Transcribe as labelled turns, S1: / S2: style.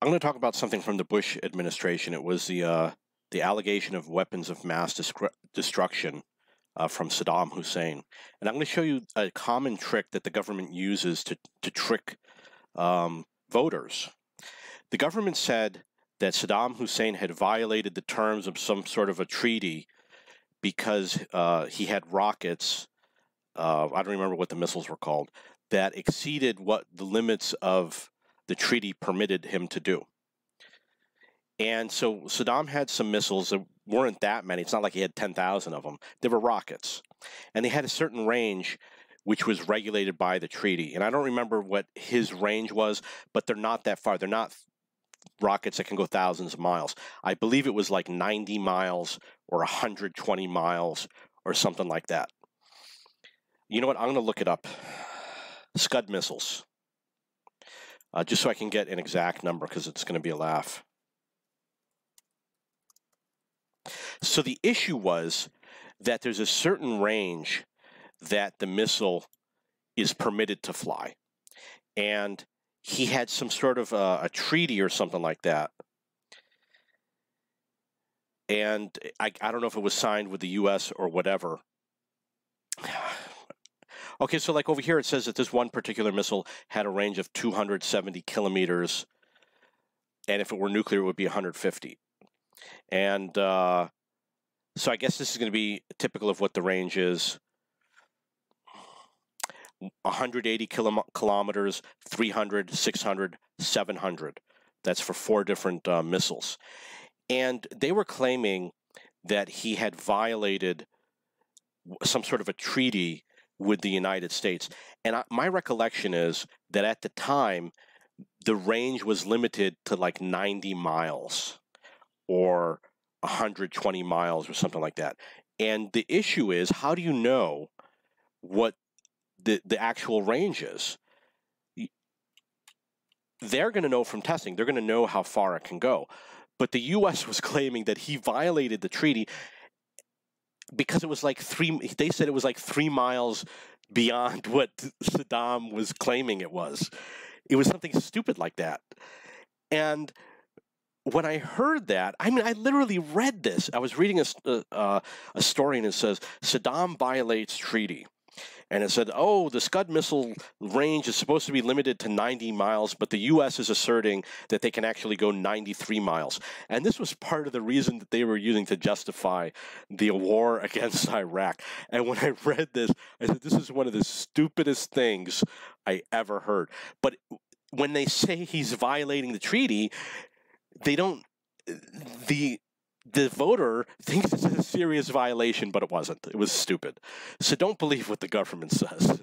S1: I'm going to talk about something from the Bush administration. It was the allegation of weapons of mass destruction from Saddam Hussein. And I'm going to show you a common trick that the government uses to trick voters. The government said that Saddam Hussein had violated the terms of some sort of a treaty because he had rockets, I don't remember what the missiles were called, that exceeded what the limits of the treaty permitted him to do. And so Saddam had some missiles. There weren't that many. It's not like he had 10,000 of them. They were rockets. And they had a certain range which was regulated by the treaty. And I don't remember what his range was, but they're not that far. They're not rockets that can go thousands of miles. I believe it was like 90 miles or 120 miles or something like that. You know what? I'm going to look it up. Scud missiles. Just so I can get an exact number, because it's going to be a laugh. So the issue was that there's a certain range that the missile is permitted to fly. And he had some sort of a treaty or something like that. And I don't know if it was signed with the U.S. or whatever. Okay, so like over here it says that this one particular missile had a range of 270 kilometers, and if it were nuclear, it would be 150. And so I guess this is going to be typical of what the range is. 180 kilometers, 300, 600, 700. That's for 4 different missiles. And they were claiming that he had violated some sort of a treaty with the United States. And my recollection is that at the time, the range was limited to like 90 miles or 120 miles or something like that. And the issue is, how do you know what the actual range is? They're going to know from testing. They're going to know how far it can go. But the U.S. was claiming that he violated the treaty because it was like they said it was like 3 miles beyond what Saddam was claiming it was. It was something stupid like that. And when I heard that, I mean, I literally read this. I was reading a story, and it says, Saddam violates treaty. And it said, oh, the Scud missile range is supposed to be limited to 90 miles, but the U.S. is asserting that they can actually go 93 miles. And this was part of the reason that they were using to justify the war against Iraq. And when I read this, I said, this is one of the stupidest things I ever heard. But when they say he's violating the treaty, they don't, the voter thinks it's a serious violation, but it wasn't. It was stupid. So don't believe what the government says.